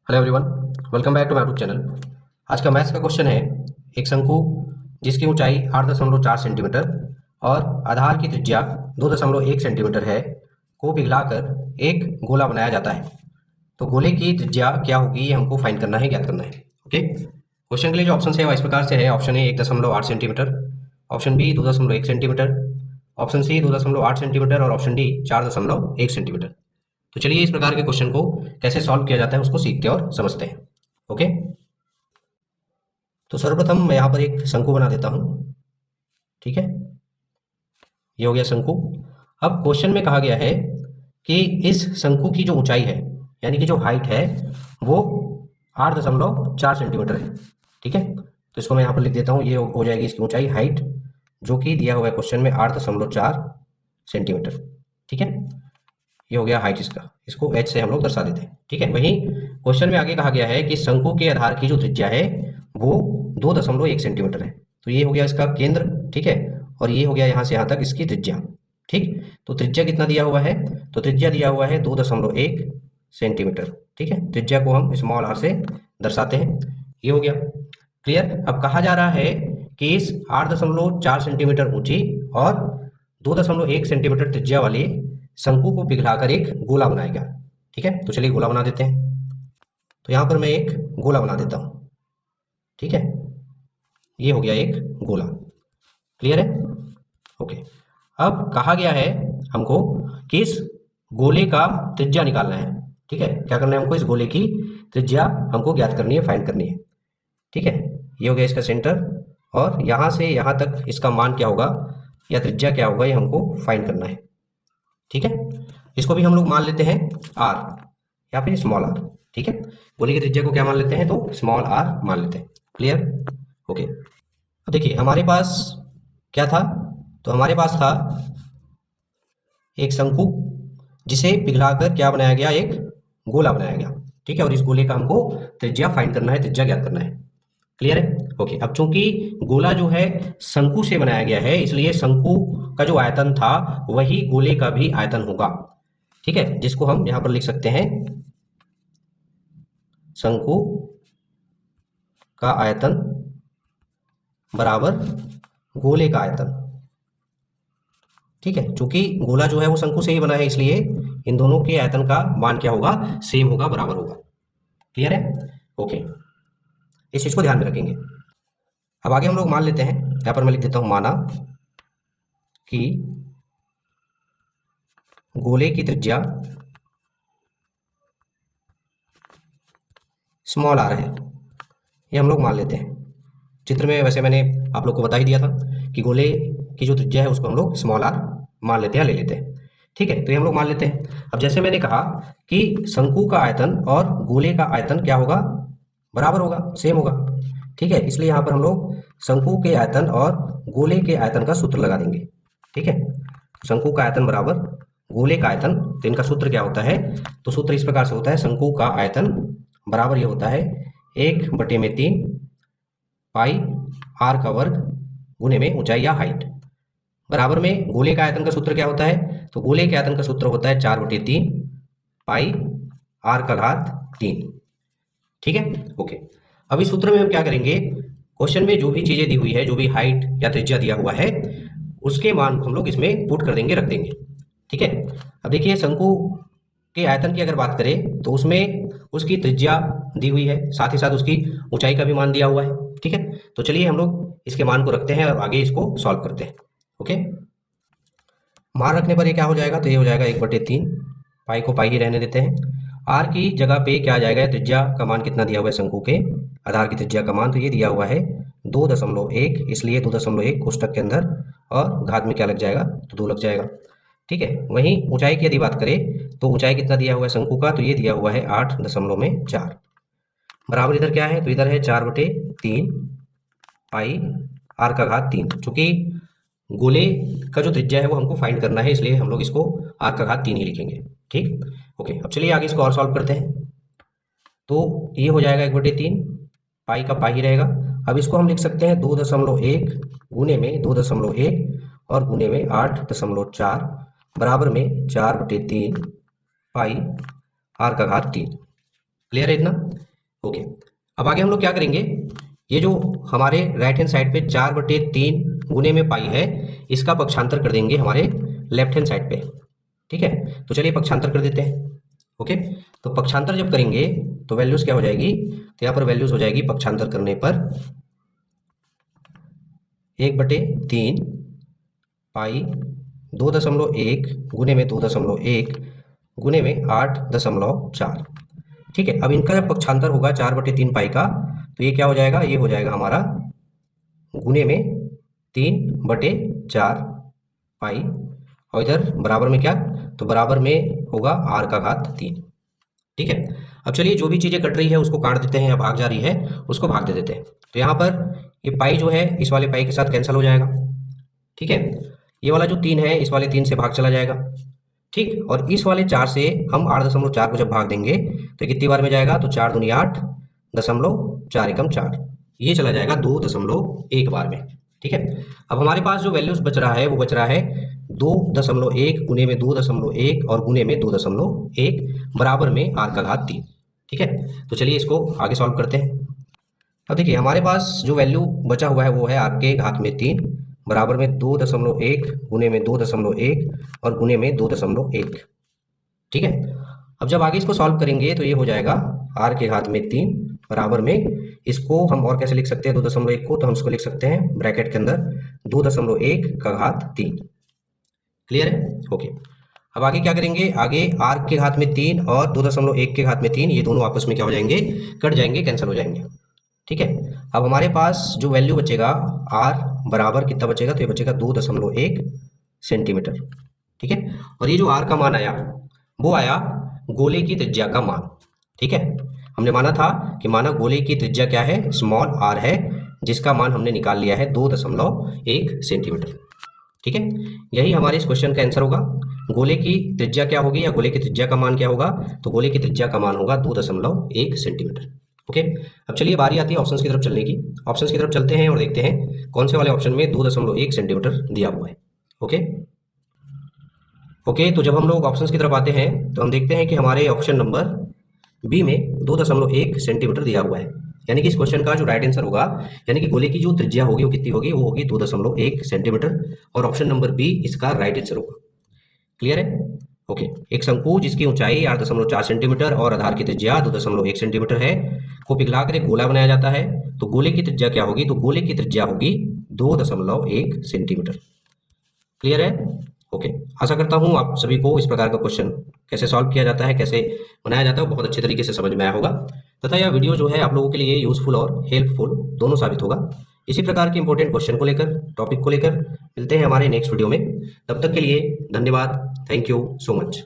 Hello everyone, welcome back to my YouTube channel. आज का maths का क्वेश्चन है, एक शंकु जिसकी ऊंचाई 8.4 सेंटीमीटर और आधार की त्रिज्या 2.1 सेंटीमीटर है को पिघलाकर एक गोला बनाया जाता है। तो गोले की त्रिज्या क्या होगी ये हमको फाइंड करना है, ज्ञात करना है। ओके, क्वेश्चन के लिए जो ऑप्शन है वो इस प्रकार से है। Option A 1.8 centimetre, option B 2.1 centimetre, option C 2.8 centimetre और ऑप्शन डी 4.1 सेंटीमीटर। तो चलिए इस प्रकार के क्वेश्चन को कैसे सॉल्व किया जाता है उसको सीखते हैं और समझते हैं। ओके, तो सर्वप्रथम मैं यहाँ पर एक शंकु बना देता हूँ। ठीक है, ये हो गया शंकु। अब क्वेश्चन में कहा गया है कि इस शंकु की जो ऊंचाई है यानी कि जो हाइट है वो 8.4 सेंटीमीटर है। ठीक है, तो इसको मैं यहाँ पर लिख देता हूँ। ये हो जाएगी इसकी ऊंचाई, हाइट, जो कि दिया हुआ है क्वेश्चन में 8.4 सेंटीमीटर। ठीक है, ये हो गया हाइट इसका, इसको h से हम लोग दर्शा देते हैं। ठीक है, वहीं क्वेश्चन में आगे कहा गया है कि शंकु के आधार की जो त्रिज्या है वो 2.1 सेंटीमीटर है। तो ये हो गया इसका केंद्र। ठीक है, और ये हो गया यहाँ से यहाँ तक इसकी त्रिज्या। ठीक, तो त्रिज्या कितना दिया हुआ है? तो त्रिज्या दिया हुआ है 2.1 सेंटीमीटर। ठीक है, त्रिज्या को हम स्मॉल r से दर्शाते हैं। ये हो गया क्लियर। अब कहा जा रहा है कि इस 8.4 सेंटीमीटर ऊंची और 2.1 सेंटीमीटर त्रिज्या वाली शंकु को पिघलाकर एक गोला बनाएगा। ठीक है, तो चलिए गोला बना देते हैं। तो यहाँ पर मैं एक गोला बना देता हूँ। ठीक है, ये हो गया एक गोला। क्लियर है? ओके, अब कहा गया है हमको कि इस गोले का त्रिज्या निकालना है। ठीक है, क्या करना है हमको? इस गोले की त्रिज्या हमको ज्ञात करनी है, फाइंड करनी है। ठीक है, ये हो गया इसका सेंटर और यहाँ से यहाँ तक इसका मान क्या होगा या त्रिज्या क्या होगा ये हमको फाइंड करना है। ठीक है, इसको भी हम लोग मान लेते हैं r या फिर स्मॉल r। ठीक है, गोले की त्रिज्या को क्या मान लेते हैं? तो स्मॉल r मान लेते हैं। क्लियर? ओके, तो देखिए हमारे पास क्या था? तो हमारे पास था एक शंकु जिसे पिघलाकर क्या बनाया गया? एक गोला बनाया गया। ठीक है, और इस गोले का हमको त्रिज्या फाइंड करना है, त्रिज्या ज्ञात करना है। क्लियर है? ओके, अब चूंकि गोला जो है शंकु से बनाया गया है इसलिए शंकु का जो आयतन था वही गोले का भी आयतन होगा। ठीक है, जिसको हम यहां पर लिख सकते हैं शंकु का आयतन बराबर गोले का आयतन। ठीक है, चूंकि गोला जो है वो शंकु से ही बना है इसलिए इन दोनों के आयतन का मान क्या होगा? सेम होगा, बराबर होगा। क्लियर है? ओके, इस चीज को ध्यान में रखेंगे। अब आगे हम लोग मान लेते हैं, यहां पर मैं लिख देता हूं माना कि गोले की त्रिज्या स्मॉल r है। ये हम लोग मान लेते हैं। चित्र में वैसे मैंने आप लोग को बता ही दिया था कि गोले की जो त्रिज्या है उसको हम लोग स्मॉल r मान लेते हैं, ले लेते हैं। ठीक है, तो ये हम लोग मान लेते हैं। अब जैसे मैंने कहा कि शंकु का आयतन और गोले का आयतन क्या होगा? बराबर होगा, सेम होगा। ठीक है, इसलिए यहाँ पर हम लोग शंकु के आयतन और गोले के आयतन का सूत्र लगा देंगे। ठीक है, शंकु का आयतन बराबर गोले का आयतन, तो इनका सूत्र क्या होता है? तो सूत्र इस प्रकार से होता है, शंकु का आयतन बराबर ये होता है 1/3 पाई r का वर्ग गुने में ऊंचाई या हाइट, बराबर में गोले का आयतन का सूत्र क्या होता है? तो गोले के आयतन का सूत्र होता है 4/3 पाई r का घात 3। ठीक है, ओके। अब इस सूत्र में हम क्या करेंगे? क्वेश्चन में जो भी चीजें दी हुई है, जो भी हाइट या त्रिज्या दिया हुआ है उसके मान को हम लोग इसमें पुट कर देंगे, रख देंगे। ठीक है, अब देखिए शंकु के आयतन की अगर बात करें तो उसमें उसकी त्रिज्या दी हुई है, साथ ही साथ उसकी ऊंचाई का भी मान दिया हुआ है। ठीक है, तो चलिए हम लोग इसके मान को रखते हैं और आगे इसको सॉल्व करते हैं। ओके, मान रखने पर ये क्या हो जाएगा? तो ये हो जाएगा 1/3, पाई को पाई ही रहने देते हैं। r की जगह पे क्या आ जाएगा? त्रिज्या का मान कितना दिया हुआ है शंकु के? आधार की त्रिज्या का मान तो ये दिया हुआ है 2.1, इसलिए 2.1 कोष्टक के अंदर और घात में क्या लग जाएगा? तो 2 लग जाएगा। ठीक है, वहीं ऊंचाई की यदि बात करें तो ऊंचाई कितना दिया हुआ है शंकु का? तो ये दिया हुआ है 8.4, बराबर इधर क्या है? तो इधर है 4/3 पाई r का घात 3। चूंकि गोले का जो त्रिज्या है वो हमको फाइंड करना है इसलिए हम लोग इसको r का घात 3 ही लिखेंगे। ठीक, ओके। अब चलिए आगे इसको और सॉल्व करते हैं। तो ये हो जाएगा 1/3, पाई का पाई ही रहेगा। अब इसको हम लिख सकते हैं 2.1 गुने में 2.1 और गुने में 8.4 बराबर में 4/3 पाई r का घात 3। क्लियर है इतना? ओके, अब आगे हम लोग क्या करेंगे, ये जो हमारे राइट हैंड साइड पे 4/3 गुने में पाई है, इसका पक्षांतर कर देंगे हमारे लेफ्ट हैंड साइड पे। ठीक है, तो चलिए पक्षांतर कर देते हैं। ओके, तो पक्षांतर जब करेंगे तो वैल्यूज क्या हो जाएगी, तो यहाँ पर वैल्यूज हो जाएगी पक्षांतर करने पर 1/3 पाई 2.1 गुने में 2.1 गुने में 8.4। ठीक है, अब इनका जब पक्षांतर होगा 4/3 पाई का, तो ये क्या हो जाएगा, ये हो जाएगा हमारा गुने में 3/4 पाई, और इधर बराबर में क्या, तो बराबर में होगा r⁻3। ठीक है, अब चलिए जो भी चीज़ें कट रही है उसको काट देते हैं, या भाग जा रही है उसको भाग दे देते हैं। तो यहाँ पर ये पाई जो है इस वाले पाई के साथ कैंसिल हो जाएगा। ठीक है, ये वाला जो 3 है इस वाले 3 से भाग चला जाएगा। ठीक, और इस वाले 4 से हम 8.4 को जब भाग देंगे तो कितनी बार में जाएगा, तो 4 दूनी 8, 4 एकम 4, ये चला जाएगा 2.1 बार में। ठीक है, अब हमारे पास जो वैल्यूज बच रहा है वो बच रहा है 2.1 गुने में 2.1 और गुने में 2.1 बराबर में r⁻3। ठीक है, तो चलिए इसको आगे सॉल्व करते हैं। अब देखिए हमारे पास जो वैल्यू बचा हुआ है वो है r⁻3 बराबर में 2.1 गुने में 2.1 और गुने में 2.1। ठीक है, अब जब आगे इसको सॉल्व करेंगे तो ये हो जाएगा r⁻3 बराबर में, इसको हम और कैसे लिख सकते हैं 2.1 को, तो हम इसको लिख सकते हैं ब्रैकेट के अंदर 2.1 क्लियर है? ओके, अब आगे क्या करेंगे, आगे r⁻3 और 2.1 ये दोनों आपस में क्या हो जाएंगे, कट जाएंगे, कैंसिल हो जाएंगे। ठीक है, अब हमारे पास जो वैल्यू बचेगा r बराबर कितना बचेगा, तो ये बचेगा 2.1 सेंटीमीटर। ठीक है, और ये जो r का मान आया वो आया गोले की त्रिज्या का मान। ठीक है, हमने माना था कि माना गोले की त्रिज्या क्या है, स्मॉल r है, जिसका मान हमने निकाल लिया है 2.1 सेंटीमीटर। ठीक है, यही हमारे इस क्वेश्चन का आंसर होगा। गोले की त्रिज्या क्या होगी, या गोले की त्रिज्या का मान क्या होगा, तो गोले की त्रिज्या का मान होगा 2.1 सेंटीमीटर। ओके, अब चलिए बारी आती है ऑप्शंस की तरफ चलने की। ऑप्शंस की तरफ चलते हैं और देखते हैं कौन से वाले ऑप्शन में 2.1 सेंटीमीटर दिया हुआ है। ओके, तो जब हम लोग ऑप्शंस की तरफ आते हैं तो हम देखते हैं कि हमारे ऑप्शन नंबर बी में 2.1 सेंटीमीटर दिया हुआ है, यानी कि इस क्वेश्चन का जो राइट आंसर होगा, यानी कि गोले की जो त्रिज्या होगी वो कितनी होगी, वो होगी 2.1 सेंटीमीटर, और ऑप्शन नंबर बी इसका राइट आंसर होगा। क्लियर है? ओके, एक शंकु जिसकी ऊंचाई 8.4 सेंटीमीटर और आधार की त्रिज्या 2.1 सेंटीमीटर है को पिघलाकर एक गोला बनाया जाता है, तो गोले की त्रिज्या क्या होगी, तो गोले की त्रिज्या होगी 2.1 सेंटीमीटर। क्लियर है? ओके, आशा करता हूं आप सभी को इस प्रकार का क्वेश्चन कैसे सॉल्व किया जाता है, कैसे बनाया जाता है, वो बहुत अच्छे तरीके से समझ में आया होगा, तथा यह वीडियो जो है आप लोगों के लिए यूजफुल और हेल्पफुल दोनों साबित होगा। इसी प्रकार के इंपॉर्टेंट क्वेश्चन को लेकर, टॉपिक को लेकर मिलते हैं हमारे नेक्स्ट वीडियो में। तब तक के लिए धन्यवाद, थैंक यू सो मच।